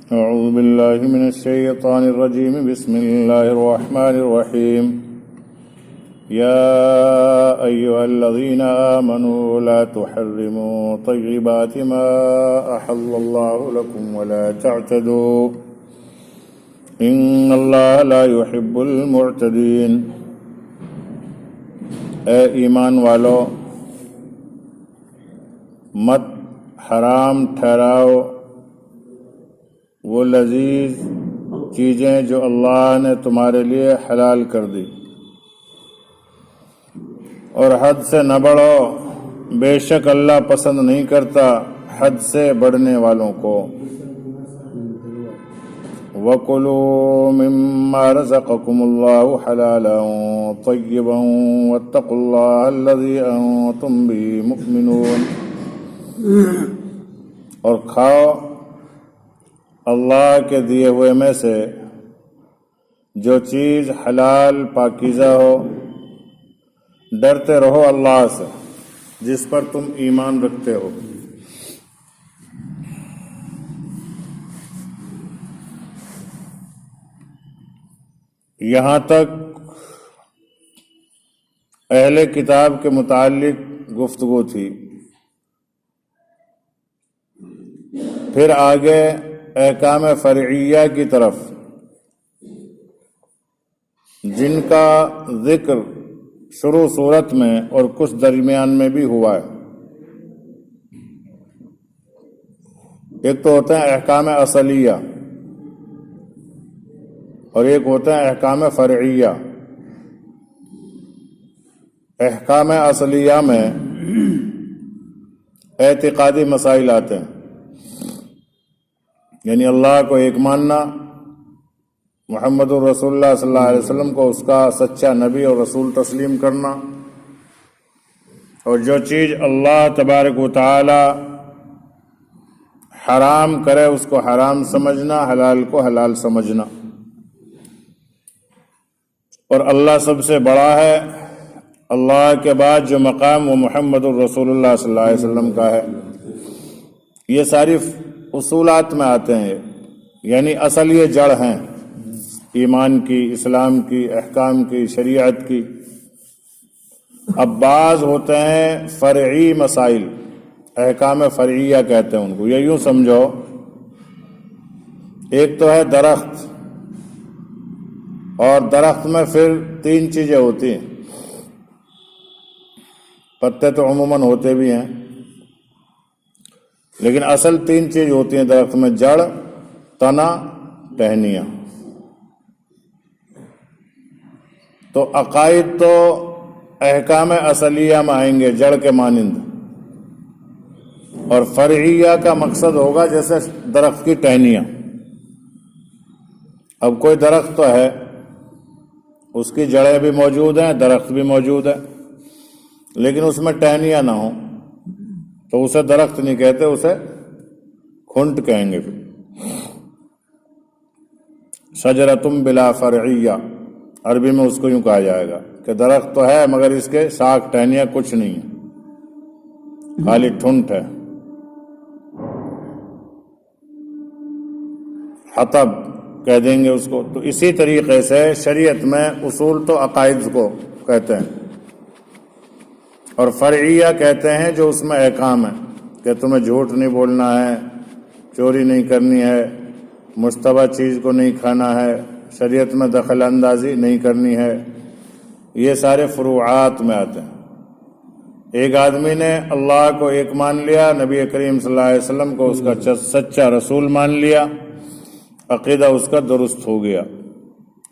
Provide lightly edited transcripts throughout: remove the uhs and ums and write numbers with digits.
أعوذ بالله من الشيطان الرجيم. بسم الله الرحمن الرحيم. يا أيها الذين آمنوا لا تحرموا طيبات ما أحل الله لكم ولا تعتدوا إن الله لا يحب المعتدين. اے ایمان والو، مت حرام ٹھہراؤ وہ لذیذ چیزیں جو اللہ نے تمہارے لیے حلال کر دی، اور حد سے نہ بڑھو، بے شک اللہ پسند نہیں کرتا حد سے بڑھنے والوں کو. وَكُلُوا مِمَّا رَزَقَكُمُ اللَّهُ حَلَالًا طَيِّبًا وَاتَّقُوا اللَّهَ الَّذِي أَنْتُمْ بِهِ مُؤْمِنُونَ. اور کھاؤ اللہ کے دیے ہوئے میں سے جو چیز حلال پاکیزہ ہو، ڈرتے رہو اللہ سے جس پر تم ایمان رکھتے ہو. یہاں تک اہل کتاب کے متعلق گفتگو تھی. پھر آگے احکام فرعیہ کی طرف، جن کا ذکر شروع صورت میں اور کچھ درمیان میں بھی ہوا ہے. ایک تو ہوتے ہیں احکام اصلیہ اور ایک ہوتا ہے احکام فرعیہ. احکام اصلیہ میں اعتقادی مسائل آتے ہیں، یعنی اللہ کو ایک ماننا، محمد الرسول اللہ صلی اللہ علیہ وسلم کو اس کا سچا نبی اور رسول تسلیم کرنا، اور جو چیز اللہ تبارک و تعالی حرام کرے اس کو حرام سمجھنا، حلال کو حلال سمجھنا. اور اللہ سب سے بڑا ہے، اللہ کے بعد جو مقام وہ محمد الرسول اللہ صلی اللہ علیہ وسلم کا ہے. یہ ساری اصولات میں آتے ہیں، یعنی اصل یہ جڑ ہیں ایمان کی، اسلام کی، احکام کی، شریعت کی. اب بعض ہوتے ہیں فرعی مسائل، احکام فرعیہ کہتے ہیں ان کو. یہ یوں سمجھو، ایک تو ہے درخت، اور درخت میں پھر 3 چیزیں ہوتی ہیں. پتے تو عموماً ہوتے بھی ہیں، لیکن اصل 3 چیز ہوتی ہیں درخت میں: جڑ، تنا، ٹہنیاں. تو عقائد تو احکام اصلیہ میں آئیں گے جڑ کے مانند، اور فرعیہ کا مقصد ہوگا جیسے درخت کی ٹہنیاں. اب کوئی درخت تو ہے، اس کی جڑیں بھی موجود ہیں، درخت بھی موجود ہے، لیکن اس میں ٹہنیاں نہ ہوں تو اسے درخت نہیں کہتے، اسے کھنٹ کہیں گے. پھر شجرتم بلا فرعیہ، عربی میں اس کو یوں کہا جائے گا کہ درخت تو ہے مگر اس کے ساکھ ٹہنیاں کچھ نہیں ہیں، خالی ٹھنٹ ہے. حطب کہہ دیں گے اس کو. تو اسی طریقے سے شریعت میں اصول تو عقائد کو کہتے ہیں، اور فرعیہ کہتے ہیں جو اس میں احکام ہیں کہ تمہیں جھوٹ نہیں بولنا ہے، چوری نہیں کرنی ہے، مشتبہ چیز کو نہیں کھانا ہے، شریعت میں دخل اندازی نہیں کرنی ہے. یہ سارے فروعات میں آتے ہیں. ایک آدمی نے اللہ کو ایک مان لیا، نبی کریم صلی اللہ علیہ وسلم کو اس کا سچا رسول مان لیا، عقیدہ اس کا درست ہو گیا.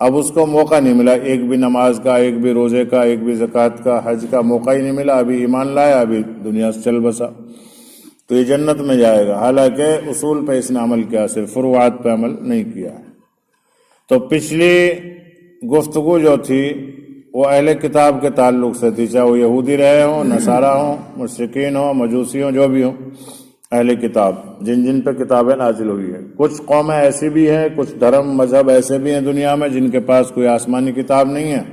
اب اس کو موقع نہیں ملا، ایک بھی نماز کا، ایک بھی روزے کا، ایک بھی زکوٰۃ کا، حج کا موقع ہی نہیں ملا. ابھی ایمان لایا، ابھی دنیا سے چل بسا، تو یہ جنت میں جائے گا، حالانکہ اصول پہ اس نے عمل کیا، صرف فروعات پہ عمل نہیں کیا. تو پچھلی گفتگو جو تھی وہ اہل کتاب کے تعلق سے تھی، چاہے وہ یہودی رہے ہوں، نصارہ ہوں، مشرکین ہوں، مجوسی ہوں، جو بھی ہوں اہل کتاب، جن جن پہ کتابیں نازل ہوئی ہیں. کچھ قومیں ایسی بھی ہیں، کچھ دھرم مذہب ایسے بھی ہیں دنیا میں جن کے پاس کوئی آسمانی کتاب نہیں ہے،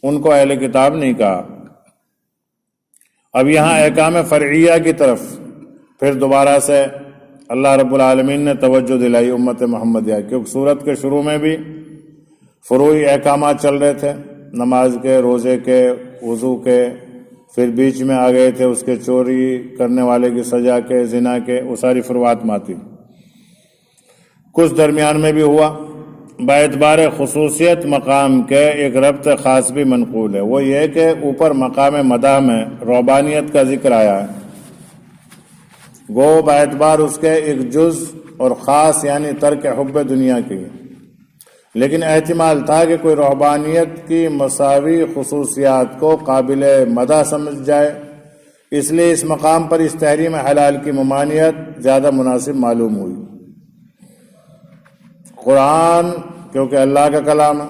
ان کو اہل کتاب نہیں کہا. اب یہاں احکام فرعیہ کی طرف پھر دوبارہ سے اللہ رب العالمین نے توجہ دلائی امت محمدیہ، کیونکہ سورت کے شروع میں بھی فروعی احکامات چل رہے تھے، نماز کے، روزے کے، وضو کے، پھر بیچ میں آ گئے تھے اس کے چوری کرنے والے کی سزا کے، زنا کے، وہ ساری فروعات میں آتی۔ کچھ درمیان میں بھی ہوا۔ باعتبار خصوصیت مقام کے ایک ربط خاص بھی منقول ہے، وہ یہ کہ اوپر مقام مدح میں رہبانیت کا ذکر آیا ہے، گو باعتبار اس کے ایک جز اور خاص یعنی ترک حب دنیا کی، لیکن احتمال تھا کہ کوئی رہبانیت کی مساوی خصوصیات کو قابل مدح سمجھ جائے، اس لیے اس مقام پر اس تحریم حلال کی ممانعت زیادہ مناسب معلوم ہوئی۔ قرآن کیونکہ اللہ کا کلام ہے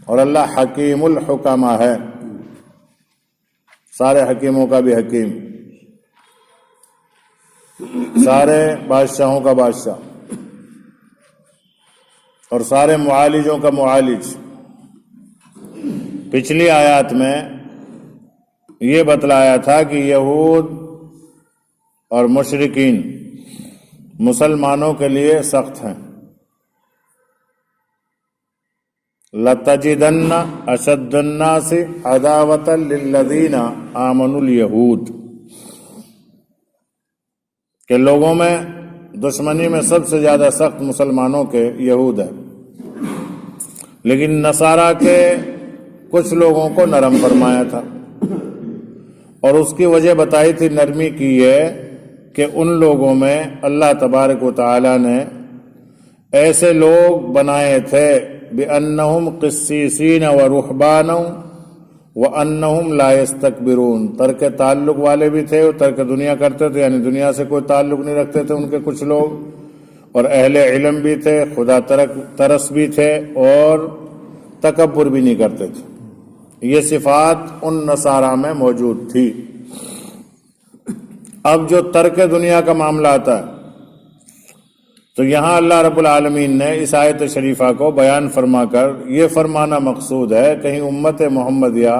اور اللہ حکیم الحکمہ ہے، سارے حکیموں کا بھی حکیم، سارے بادشاہوں کا بادشاہ اور سارے معالجوں کا معالج۔ پچھلی آیات میں یہ بتلایا تھا کہ یہود اور مشرکین مسلمانوں کے لیے سخت ہیں۔ لَتَجِدَنَّ أَشَدَّ النَّاسِ عَدَاوَةً لِلَّذِينَ آمَنُوا الْيَهُودَ، کہ لوگوں میں دشمنی میں سب سے زیادہ سخت مسلمانوں کے یہود ہے، لیکن نصارہ کے کچھ لوگوں کو نرم فرمایا تھا، اور اس کی وجہ بتائی تھی نرمی کی یہ کہ ان لوگوں میں اللہ تبارک و تعالی نے ایسے لوگ بنائے تھے بِأَنَّهُمْ قِسِّيسِينَ وَرُحْبَانًا وَأَنَّهُمْ لَا يَسْتَكْبِرُونَ، ترک تعلق والے بھی تھے، ترک دنیا کرتے تھے، یعنی دنیا سے کوئی تعلق نہیں رکھتے تھے ان کے کچھ لوگ، اور اہل علم بھی تھے، خدا ترس بھی تھے، اور تکبر بھی نہیں کرتے تھے۔ یہ صفات ان نصارہ میں موجود تھی۔ اب جو ترک دنیا کا معاملہ آتا ہے تو یہاں اللہ رب العالمین نے اس آیت شریفہ کو بیان فرما کر یہ فرمانا مقصود ہے، کہیں امت محمدیہ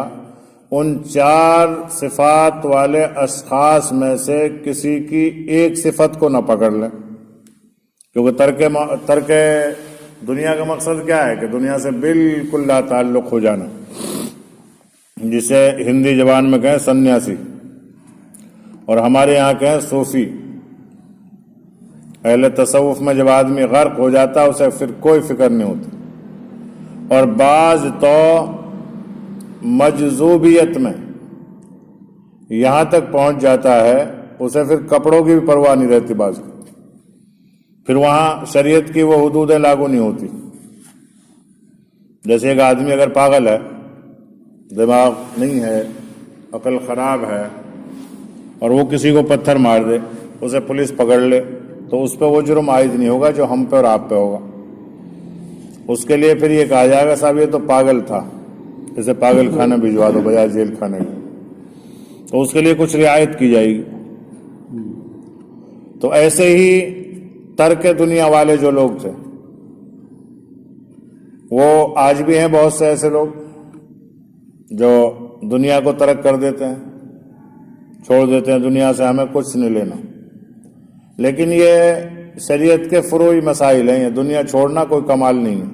ان 4 صفات والے اشخاص میں سے کسی کی ایک صفت کو نہ پکڑ لیں، کیونکہ ترک دنیا کا مقصد کیا ہے کہ دنیا سے بالکل لا تعلق ہو جانا، جسے ہندی زبان میں کہیں سنیاسی، اور ہمارے یہاں کہیں صوفی۔ اہل تصوف میں جب آدمی غرق ہو جاتا ہے اسے پھر کوئی فکر نہیں ہوتی، اور بعض تو مجذوبیت میں یہاں تک پہنچ جاتا ہے اسے پھر کپڑوں کی بھی پرواہ نہیں رہتی بعض کی، پھر وہاں شریعت کی وہ حدودیں لاگو نہیں ہوتی۔ جیسے ایک آدمی اگر پاگل ہے، دماغ نہیں ہے، عقل خراب ہے، اور وہ کسی کو پتھر مار دے، اسے پولیس پکڑ لے، تو اس پہ وہ جرم عائد نہیں ہوگا جو ہم پہ اور آپ پہ ہوگا۔ اس کے لیے پھر یہ کہا جائے گا صاحب یہ تو پاگل تھا، اسے پاگل خانے بھجوا دو بجائے جیل کھانے کے، تو اس کے لیے کچھ رعایت کی جائے گی۔ تو ایسے ہی ترک دنیا والے جو لوگ تھے وہ آج بھی ہیں، بہت سے ایسے لوگ جو دنیا کو ترک کر دیتے ہیں، چھوڑ دیتے ہیں، دنیا سے ہمیں کچھ نہیں لینا، لیکن یہ شریعت کے فروعی مسائل ہیں، یہ دنیا چھوڑنا کوئی کمال نہیں ہے۔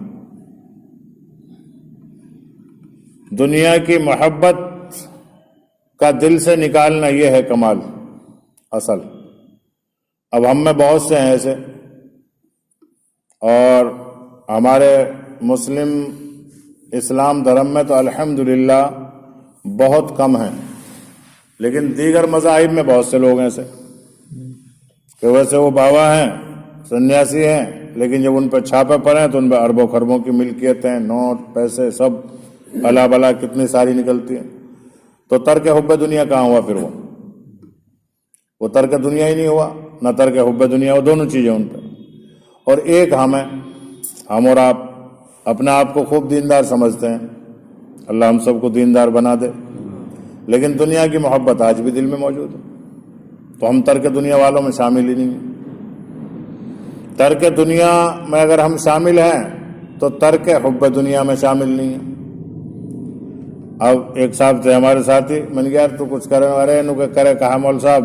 دنیا کی محبت کا دل سے نکالنا یہ ہے کمال اصل۔ اب ہم میں بہت سے ہیں ایسے، اور ہمارے مسلم اسلام دھرم میں تو الحمدللہ بہت کم ہیں، لیکن دیگر مذاہب میں بہت سے لوگ ہیں ایسے کہ ویسے وہ بابا ہیں، سنیاسی ہیں، لیکن جب ان پہ چھاپے پڑے تو ان پہ اربوں خربوں کی ملکیتیں، نوٹ، پیسے، سب الا بلا کتنی ساری نکلتی ہیں۔ تو ترک حب دنیا کہاں ہوا پھر؟ وہ ترک دنیا ہی نہیں ہوا، نہ ترک حب دنیا، وہ دونوں چیزیں ان پہ۔ اور ایک ہم اور آپ اپنا آپ کو خوب دیندار سمجھتے ہیں، اللہ ہم سب کو دیندار بنا دے، لیکن دنیا کی محبت آج بھی دل میں موجود ہے، تو ہم ترک دنیا والوں میں شامل ہی نہیں ہیں۔ ترک دنیا میں اگر ہم شامل ہیں تو ترک حب دنیا میں شامل نہیں ہیں۔ اب ایک صاحب تھے ہمارے ساتھی، میں نے کہا یار تو کچھ کرے، ارے انہوں کے کرے کہا مول صاحب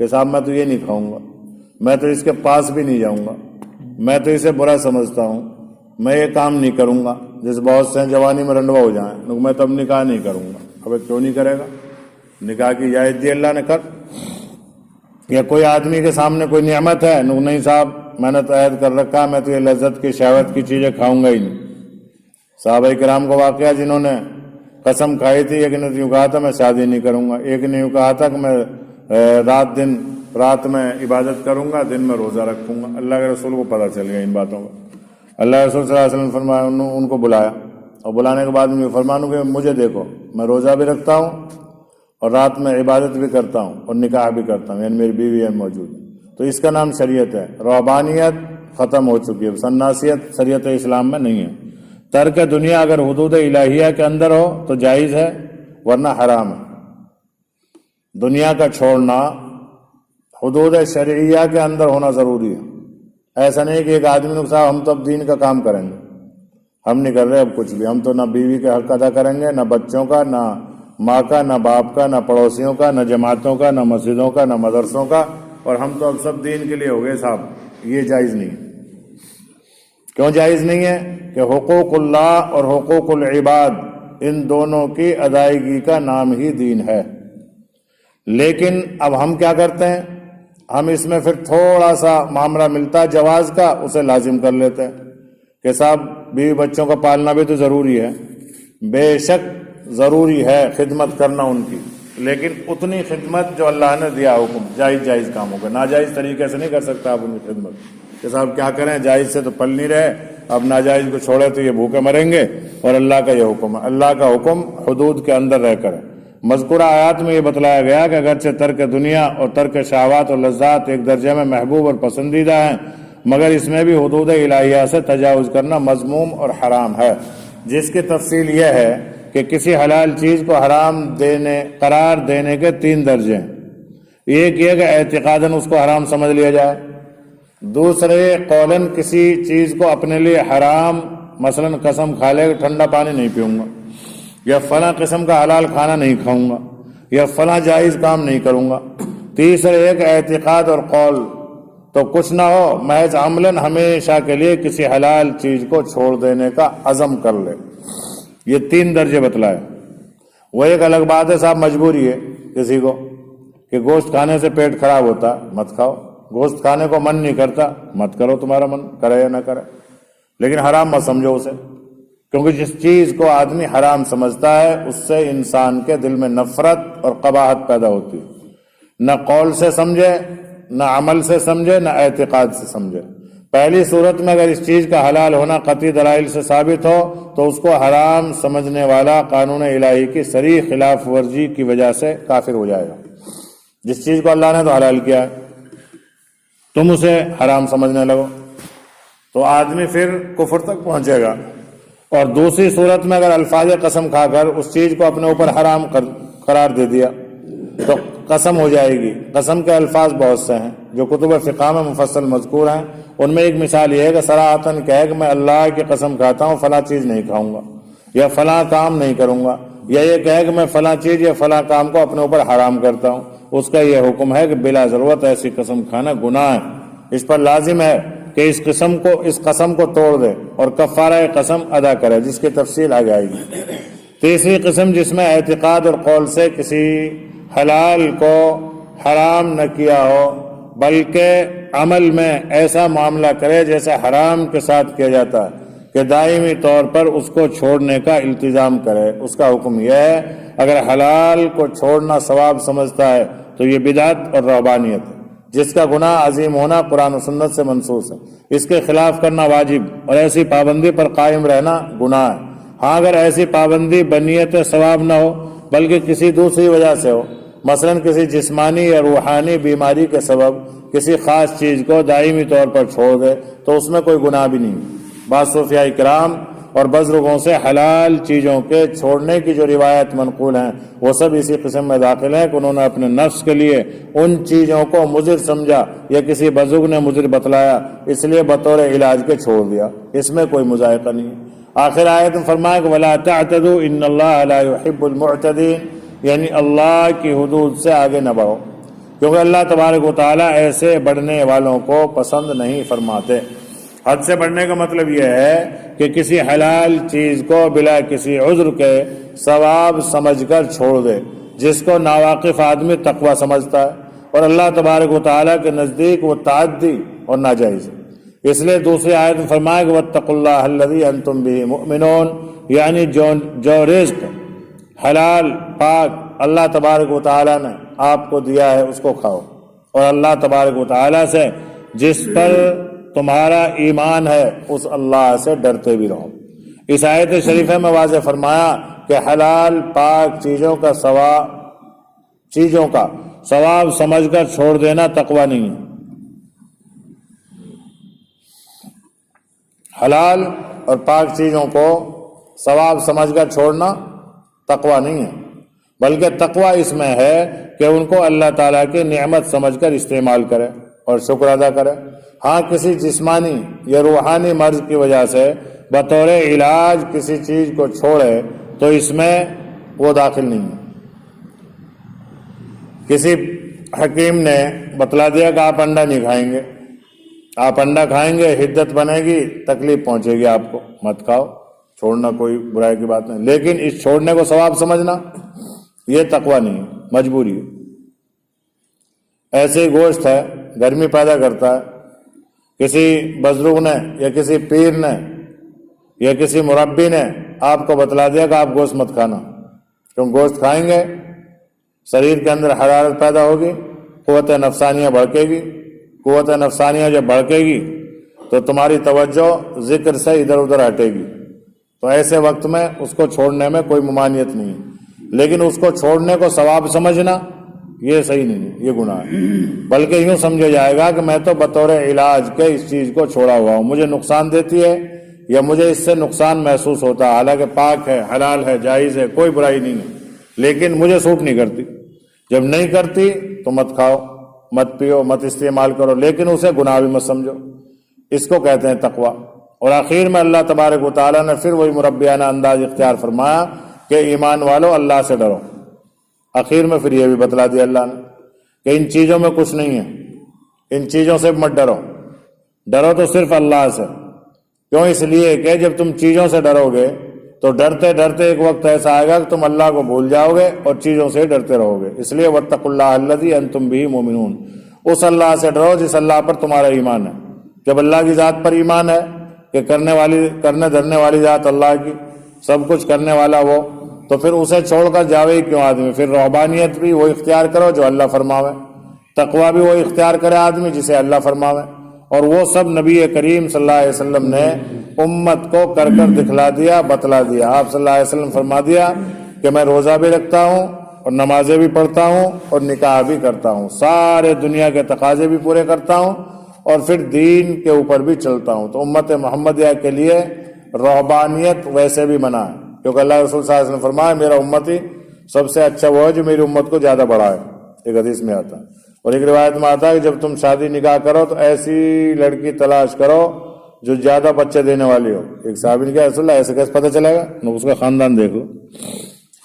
کہ صاحب میں تو یہ نہیں کھاؤں گا، میں تو اس کے پاس بھی نہیں جاؤں گا، میں تو اسے برا سمجھتا ہوں، میں یہ کام نہیں کروں گا، جس بہت سے جوانی میں رنڈوا ہو جائیں، میں تو اب نکاح نہیں کروں گا۔ اب کیوں نہیں کرے گا؟ نکاح کی اجازت دی اللہ نے، کر۔ یا کوئی آدمی کے سامنے کوئی نعمت ہے، نہیں صاحب میں نے تو عہد کر رکھا میں تو یہ لذت کی شہوت کی چیزیں کھاؤں گا ہی نہیں۔ صحابہ کرام کو واقعہ جنہوں نے قسم کھائی تھی، ایک نے یوں کہا تھا میں شادی نہیں کروں گا، ایک نے یوں کہا تھا کہ میں رات میں عبادت کروں گا، دن میں روزہ رکھوں گا۔ اللہ کے رسول کو پتہ چل گیا ان باتوں کا۔ اللہ کے رسول صلی اللہ علیہ وسلم فرمایا، ان کو بلایا، اور بلانے کے بعد مجھے فرمایا کہ مجھے دیکھو، میں روزہ بھی رکھتا ہوں اور رات میں عبادت بھی کرتا ہوں اور نکاح بھی کرتا ہوں، یعنی میری بیوی ہے موجود۔ تو اس کا نام شریعت ہے۔ رہبانیت ختم ہو چکی ہے، سناسیت شریعت اسلام میں نہیں ہے۔ ترک دنیا اگر حدود الہیہ کے اندر ہو تو جائز ہے، ورنہ حرام ہے۔ دنیا کا چھوڑنا حدود شرعیہ کے اندر ہونا ضروری ہے۔ ایسا نہیں کہ ایک آدمی نے کہا ہم تو اب دین کا کام کریں گے، ہم نہیں کر رہے اب کچھ بھی، ہم تو نہ بیوی کے حق ادا کریں گے، نہ بچوں کا، نہ ماں کا، نہ باپ کا، نہ پڑوسیوں کا، نہ جماعتوں کا، نہ مسجدوں کا، نہ مدرسوں کا، اور ہم تو اب سب دین کے لیے ہو گئے صاحب۔ یہ جائز نہیں ہے۔ کیوں جائز نہیں ہے؟ کہ حقوق اللہ اور حقوق العباد ان دونوں کی ادائیگی کا نام ہی دین ہے۔ لیکن اب ہم کیا کرتے ہیں؟ ہم اس میں پھر تھوڑا سا معاملہ ملتا ہے جواز کا، اسے لازم کر لیتے ہیں کہ صاحب بیوی بچوں کا پالنا بھی تو ضروری ہے۔ بے شک ضروری ہے خدمت کرنا ان کی، لیکن اتنی خدمت جو اللہ نے دیا حکم، جائز کاموں کا، ناجائز طریقے سے نہیں کر سکتا آپ ان کی خدمت کہ صاحب کیا کریں، جائز سے تو پل نہیں رہے، اب ناجائز کو چھوڑے تو یہ بھوکے مریں گے۔ اور اللہ کا یہ حکم ہے، اللہ کا حکم حدود کے اندر رہ کر ہے۔ مذکورہ آیات میں یہ بتلایا گیا کہ اگرچہ ترک دنیا اور ترک شہوات اور لذات ایک درجے میں محبوب اور پسندیدہ ہیں، مگر اس میں بھی حدود الہیہ سے تجاوز کرنا مذموم اور حرام ہے، جس کی تفصیل یہ ہے کہ کسی حلال چیز کو حرام قرار دینے کے 3 درجے ہیں۔ ایک یہ کہ اعتقاداً اس کو حرام سمجھ لیا جائے، دوسرے قولاً کسی چیز کو اپنے لیے حرام، مثلاً قسم کھا لے کہ ٹھنڈا پانی نہیں پیوں گا، یا فلاں قسم کا حلال کھانا نہیں کھاؤں گا، یا فلاں جائز کام نہیں کروں گا۔ تیسرے ایک اعتقاد اور قول تو کچھ نہ ہو، محض عملاً ہمیشہ کے لیے کسی حلال چیز کو چھوڑ دینے کا عزم کر لے۔ یہ 3 درجے بتلائے۔ وہ ایک الگ بات ہے صاحب، مجبوری ہے کسی کو کہ گوشت کھانے سے پیٹ خراب ہوتا، مت کھاؤ، گوشت کھانے کو من نہیں کرتا، مت کرو، تمہارا من کرے یا نہ کرے، لیکن حرام مت سمجھو اسے، کیونکہ جس چیز کو آدمی حرام سمجھتا ہے اس سے انسان کے دل میں نفرت اور قباحت پیدا ہوتی ہے۔ نہ قول سے سمجھے، نہ عمل سے سمجھے، نہ اعتقاد سے سمجھے۔ پہلی صورت میں اگر اس چیز کا حلال ہونا قطعی دلائل سے ثابت ہو تو اس کو حرام سمجھنے والا قانون الہی کی صریح خلاف ورزی کی وجہ سے کافر ہو جائے گا۔ جس چیز کو اللہ نے تو حلال کیا ہے تم اسے حرام سمجھنے لگو تو آدمی پھر کفر تک پہنچے گا۔ اور دوسری صورت میں اگر الفاظ قسم کھا کر اس چیز کو اپنے اوپر حرام قرار دے دیا تو قسم ہو جائے گی۔ قسم کے الفاظ بہت سے ہیں جو کتب فقہ میں مفصل مذکور ہیں، ان میں ایک مثال یہ ہے کہ صراحتاً کہے کہ میں اللہ کی قسم کھاتا ہوں فلاں چیز نہیں کھاؤں گا یا فلاں کام نہیں کروں گا، یا یہ کہے کہ میں فلاں چیز یا فلاں کام کو اپنے اوپر حرام کرتا ہوں۔ اس کا یہ حکم ہے کہ بلا ضرورت ایسی قسم کھانا گناہ ہے، اس پر لازم ہے کہ اس قسم کو توڑ دے اور کفارہ قسم ادا کرے، جس کی تفصیل آگے آئے گی۔ تیسری قسم جس میں اعتقاد اور قول سے کسی حلال کو حرام نہ کیا ہو بلکہ عمل میں ایسا معاملہ کرے جیسے حرام کے ساتھ کیا جاتا ہے کہ دائمی طور پر اس کو چھوڑنے کا التزام کرے، اس کا حکم یہ ہے اگر حلال کو چھوڑنا ثواب سمجھتا ہے تو یہ بدعت اور رہبانیت ہے، جس کا گناہ عظیم ہونا قرآن و سنت سے منصوص ہے، اس کے خلاف کرنا واجب اور ایسی پابندی پر قائم رہنا گناہ ہے۔ ہاں اگر ایسی پابندی بنیت ثواب نہ ہو بلکہ کسی دوسری وجہ سے ہو، مثلا کسی جسمانی یا روحانی بیماری کے سبب کسی خاص چیز کو دائمی طور پر چھوڑ دے تو اس میں کوئی گناہ بھی نہیں۔ بعض صوفیاء کرام اور بزرگوں سے حلال چیزوں کے چھوڑنے کی جو روایت منقول ہیں وہ سب اسی قسم میں داخل ہیں کہ انہوں نے اپنے نفس کے لیے ان چیزوں کو مضر سمجھا یا کسی بزرگ نے مضر بتلایا اس لیے بطور علاج کے چھوڑ دیا، اس میں کوئی مذائقہ نہیں۔ آخر آیت میں فرمایا کہ وَلَا تَعْتَدُوا إِنَّ اللَّهَ لَا يُحِبُّ الْمُعْتَدِينَ، یعنی اللہ کی حدود سے آگے نہ بڑھو۔ کیونکہ اللہ تبارک و تعالیٰ ایسے بڑھنے والوں کو پسند نہیں فرماتے۔ حد سے بڑھنے کا مطلب یہ ہے کہ کسی حلال چیز کو بلا کسی عذر کے ثواب سمجھ کر چھوڑ دے، جس کو ناواقف آدمی تقوی سمجھتا ہے، اور اللہ تبارک و تعالیٰ کے نزدیک وہ تعدی اور ناجائز ہے۔ اس لیے دوسری آیت میں فرمایا کہ واتقوا اللہ الذی انتم بہ مؤمنون، یعنی جو رزق حلال پاک اللہ تبارک و تعالیٰ نے آپ کو دیا ہے اس کو کھاؤ، اور اللہ تبارک و تعالیٰ سے جس پر تمہارا ایمان ہے اس اللہ سے ڈرتے بھی رہو۔ اس آیت شریفہ میں واضح فرمایا کہ حلال پاک چیزوں کا ثواب سمجھ کر چھوڑ دینا تقوی نہیں ہے۔ حلال اور پاک چیزوں کو ثواب سمجھ کر چھوڑنا تقوی نہیں ہے، بلکہ تقوی اس میں ہے کہ ان کو اللہ تعالیٰ کی نعمت سمجھ کر استعمال کرے اور شکر ادا کرے۔ ہاں کسی جسمانی یا روحانی مرض کی وجہ سے بطور علاج کسی چیز کو چھوڑے تو اس میں وہ داخل نہیں ہے۔ کسی حکیم نے بتلا دیا کہ آپ انڈا نہیں کھائیں گے، آپ انڈا کھائیں گے حدت بنے گی، تکلیف پہنچے گی آپ کو، مت کھاؤ، چھوڑنا کوئی برائی کی بات نہیں، لیکن اس چھوڑنے کو ثواب سمجھنا یہ تقوی نہیں ہے، مجبوری ہے۔ ایسے ہی گوشت ہے، گرمی پیدا کرتا ہے، کسی بزرگ نے یا کسی پیر نے یا کسی مربی نے آپ کو بتلا دیا کہ آپ گوشت مت کھانا، کیوں گوشت کھائیں گے شریر کے اندر حرارت پیدا ہوگی، قوت نفسانیہ بڑھے گی، قوت نفسانیہ جب بڑھے گی تو تمہاری توجہ ذکر سے ادھر ادھر ہٹے گی، تو ایسے وقت میں اس کو چھوڑنے میں کوئی ممانعت نہیں ہے، لیکن اس کو چھوڑنے کو ثواب سمجھنا یہ صحیح نہیں ہے، یہ گناہ ہے، بلکہ یوں سمجھا جائے گا کہ میں تو بطور علاج کے اس چیز کو چھوڑا ہوا ہوں، مجھے نقصان دیتی ہے یا مجھے اس سے نقصان محسوس ہوتا ہے، حالانکہ پاک ہے، حلال ہے، جائز ہے، کوئی برائی نہیں ہے، لیکن مجھے سوٹ نہیں کرتی۔ جب نہیں کرتی تو مت کھاؤ، مت پیو، مت استعمال کرو، لیکن اسے گناہ بھی مت سمجھو، اس کو کہتے ہیں تقوی۔ اور آخر میں اللہ تبارک و تعالیٰ نے پھر وہی مربیانہ انداز اختیار فرمایا کہ ایمان والو اللہ سے ڈرو۔ آخر میں پھر یہ بھی بتلا دیا اللہ نے کہ ان چیزوں میں کچھ نہیں ہے، ان چیزوں سے مت ڈرو، ڈرو تو صرف اللہ سے۔ کیوں؟ اس لیے کہ جب تم چیزوں سے ڈرو گے تو ڈرتے ڈرتے ایک وقت ایسا آئے گا کہ تم اللہ کو بھول جاؤ گے اور چیزوں سے ڈرتے رہو گے۔ اس لیے واتقوا اللہ الذی انتم بہ مؤمنون، اس اللہ سے ڈرو جس اللہ پر تمہارا ایمان ہے۔ جب اللہ کی ذات پر ایمان ہے کہ کرنے دھرنے والی ذات اللہ کی، سب کچھ کرنے والا وہ، تو پھر اسے چھوڑ کر جاوے ہی کیوں آدمی؟ پھر رہبانیت بھی وہ اختیار کرو جو اللہ فرماوے، تقوی بھی وہ اختیار کرے آدمی جسے اللہ فرماوے، اور وہ سب نبی کریم صلی اللہ علیہ وسلم نے امت کو کر کر دکھلا دیا، بتلا دیا۔ آپ صلی اللہ علیہ وسلم فرما دیا کہ میں روزہ بھی رکھتا ہوں اور نمازیں بھی پڑھتا ہوں اور نکاح بھی کرتا ہوں، سارے دنیا کے تقاضے بھی پورے کرتا ہوں اور پھر دین کے اوپر بھی چلتا ہوں۔ تو امت محمدیہ کے لیے رہبانیت ویسے بھی منع ہے، کیونکہ اللہ رسول صلی اللہ علیہ وسلم فرمایا میرا امتی سب سے اچھا وہ ہے جو میری امت کو زیادہ بڑھائے، ایک حدیث میں آتا ہے۔ اور ایک روایت میں آتا ہے کہ جب تم شادی نکاح کرو تو ایسی لڑکی تلاش کرو جو زیادہ بچے دینے والی ہو۔ ایک صحابی نے کہا رسول اللہ ایسے کیسے پتہ چلے گا؟ اس کا خاندان دیکھ لو،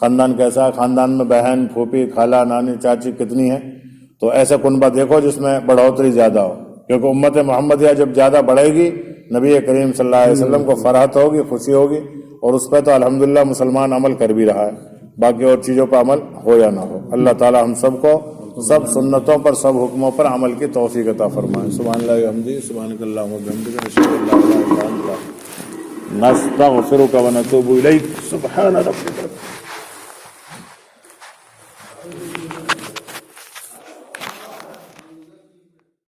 خاندان کیسا ہے، خاندان میں بہن، پھوپھی، خالہ، نانی، چاچی کتنی ہے، تو ایسا کنبہ دیکھو جس میں بڑھوتری زیادہ ہو، کیونکہ امت محمدیہ جب زیادہ بڑھے گی نبی کریم صلی اللہ علیہ وسلم کو فرحت ہوگی، خوشی ہوگی، اور اس پہ تو الحمدللہ مسلمان عمل کر بھی رہا ہے، باقی اور چیزوں پر عمل ہو یا نہ ہو۔ اللہ تعالی ہم سب کو سب سنتوں پر، سب حکموں پر عمل کی توفیق عطا فرمائے۔ سبحان اللہ وبحمدہ، سبحانک اللہم وبحمدک، نشہد ان لا الہ الا انت نستغفرک ونتوب الیک۔ سبحان ربک۔